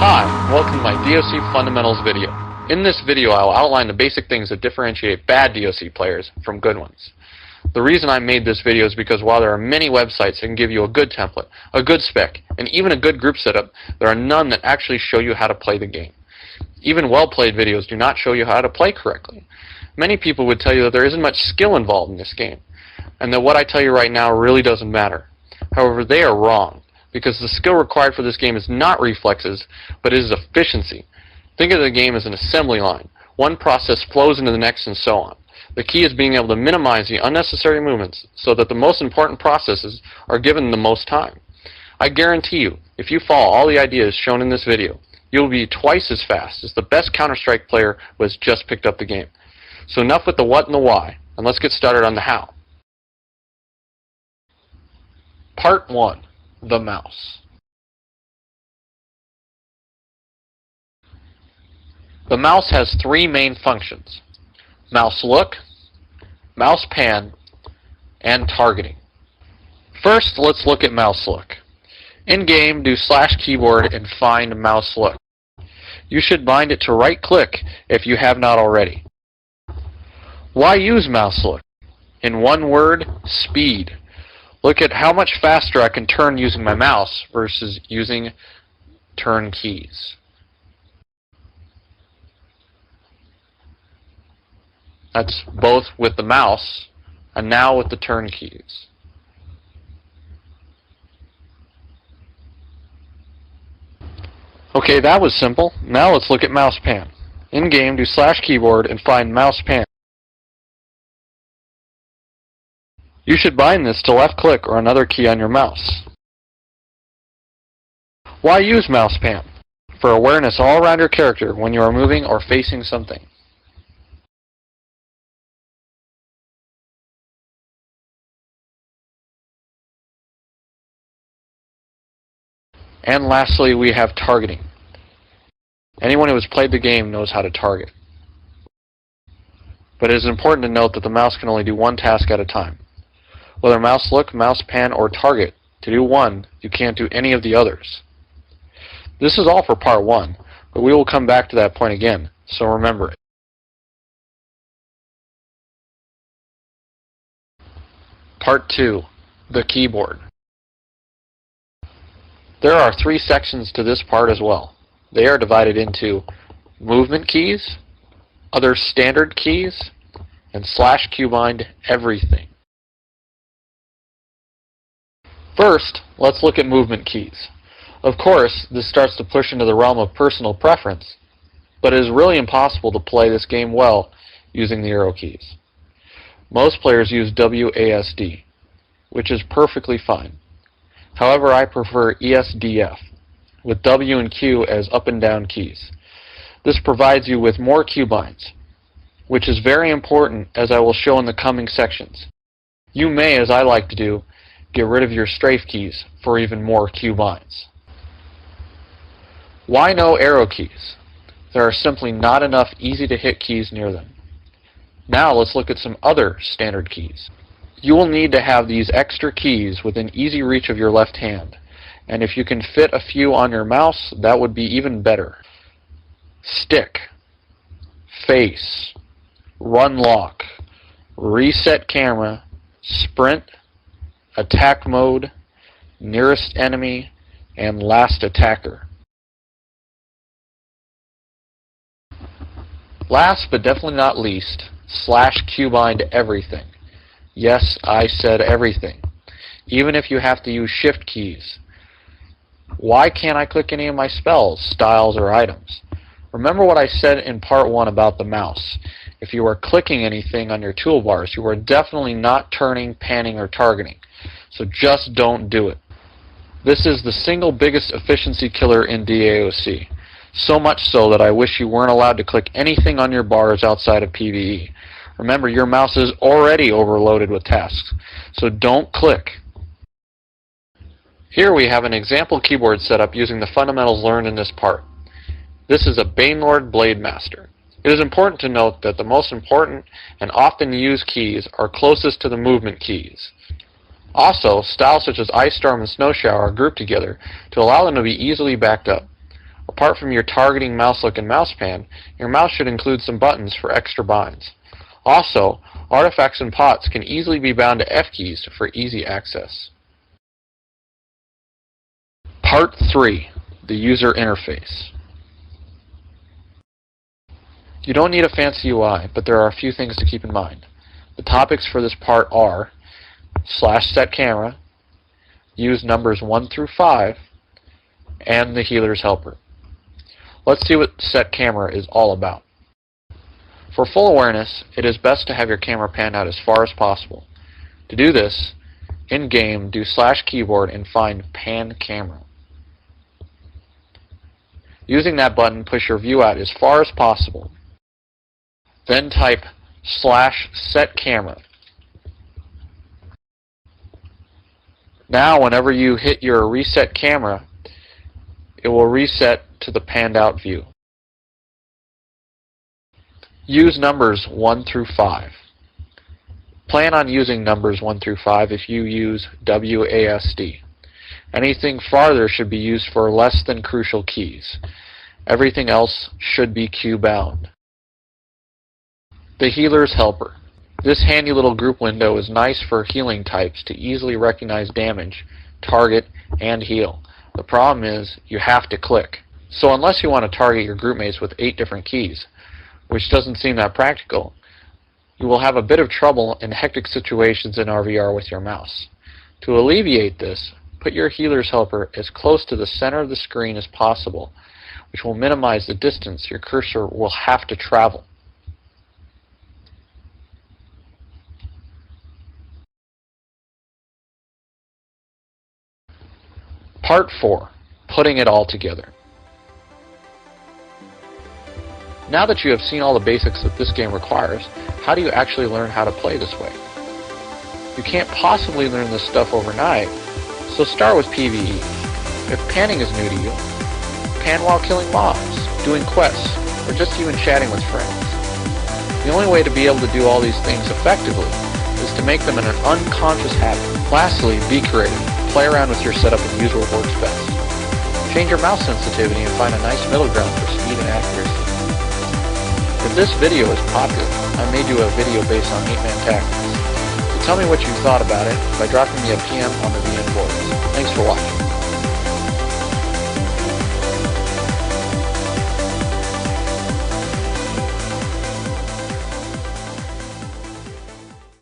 Hi, welcome to my Daoc Fundamentals video. In this video I will outline the basic things that differentiate bad Daoc players from good ones. The reason I made this video is because while there are many websites that can give you a good template, a good spec, and even a good group setup, there are none that actually show you how to play the game. Even well-played videos do not show you how to play correctly. Many people would tell you that there isn't much skill involved in this game, and that what I tell you right now really doesn't matter. However, they are wrong, because the skill required for this game is not reflexes, but it is efficiency. Think of the game as an assembly line. One process flows into the next and so on. The key is being able to minimize the unnecessary movements so that the most important processes are given the most time. I guarantee you, if you follow all the ideas shown in this video, you will be twice as fast as the best Counter-Strike player who has just picked up the game. So enough with the what and the why, and let's get started on the how. Part 1. The mouse. The mouse has three main functions: mouse look, mouse pan, and targeting. First, let's look at mouse look. In game, do /keyboard and find mouse look. You should bind it to right click if you have not already. Why use mouse look? In one word, speed. Look at how much faster I can turn using my mouse versus using turn keys. That's both with the mouse and now with the turn keys. Okay, that was simple. Now let's look at mouse pan. In game, do /keyboard and find mouse pan. You should bind this to left click or another key on your mouse. Why use mouse pan? For awareness all around your character when you are moving or facing something. And lastly, we have targeting. Anyone who has played the game knows how to target. But it is important to note that the mouse can only do one task at a time. Whether mouse look, mouse pan, or target, to do one, you can't do any of the others. This is all for part 1, but we will come back to that point again, so remember it. Part 2. The keyboard. There are 3 sections to this part as well. They are divided into movement keys, other standard keys, and /keybind everything. First, let's look at movement keys. Of course, this starts to push into the realm of personal preference, but it is really impossible to play this game well using the arrow keys. Most players use WASD, which is perfectly fine. However, I prefer ESDF, with W and Q as up and down keys. This provides you with more keybinds, which is very important, as I will show in the coming sections. You may, as I like to do, get rid of your strafe keys for even more keybinds. Why no arrow keys? There are simply not enough easy-to-hit keys near them. Now let's look at some other standard keys. You will need to have these extra keys within easy reach of your left hand, and if you can fit a few on your mouse, that would be even better. Stick, face, run lock, reset camera, sprint, attack mode, nearest enemy, and last attacker. Last but definitely not least, /keybind everything. Yes, I said everything, even if you have to use shift keys. Why can't I click any of my spells, styles, or items? Remember what I said in part 1 about the mouse. If you are clicking anything on your toolbars, you are definitely not turning, panning, or targeting. So just don't do it. This is the single biggest efficiency killer in DAOC. So much so that I wish you weren't allowed to click anything on your bars outside of PvE. Remember, your mouse is already overloaded with tasks, so don't click. Here we have an example keyboard setup using the fundamentals learned in this part. This is a Banelord Blade Master. It is important to note that the most important and often used keys are closest to the movement keys. Also, styles such as Ice Storm and Snow Shower are grouped together to allow them to be easily backed up. Apart from your targeting mouse look and mouse pan, your mouse should include some buttons for extra binds. Also, artifacts and pots can easily be bound to F keys for easy access. Part 3. The User Interface. You don't need a fancy UI, but there are a few things to keep in mind. The topics for this part are /set camera, use numbers 1 through 5, and the healer's helper. Let's see what set camera is all about. For full awareness, it is best to have your camera panned out as far as possible. To do this, in-game, do /keyboard and find pan camera. Using that button, push your view out as far as possible. Then type /set camera. Now, whenever you hit your reset camera, it will reset to the panned out view. Use numbers 1 through 5. Plan on using numbers 1 through 5 if you use WASD. Anything farther should be used for less than crucial keys. Everything else should be queue-bound. The Healer's Helper. This handy little group window is nice for healing types to easily recognize damage, target, and heal. The problem is you have to click. So unless you want to target your group mates with 8 different keys, which doesn't seem that practical, you will have a bit of trouble in hectic situations in RVR with your mouse. To alleviate this, put your Healer's Helper as close to the center of the screen as possible, which will minimize the distance your cursor will have to travel. Part 4. Putting it all together. Now that you have seen all the basics that this game requires, how do you actually learn how to play this way? You can't possibly learn this stuff overnight, so start with PvE. If panning is new to you, pan while killing mobs, doing quests, or just even chatting with friends. The only way to be able to do all these things effectively is to make them an unconscious habit. Lastly, be creative. Play around with your setup and use what works best. Change your mouse sensitivity and find a nice middle ground for speed and accuracy. If this video is popular, I may do a video based on 8-man tactics. So tell me what you thought about it by dropping me a PM on the VN boards. Thanks for watching.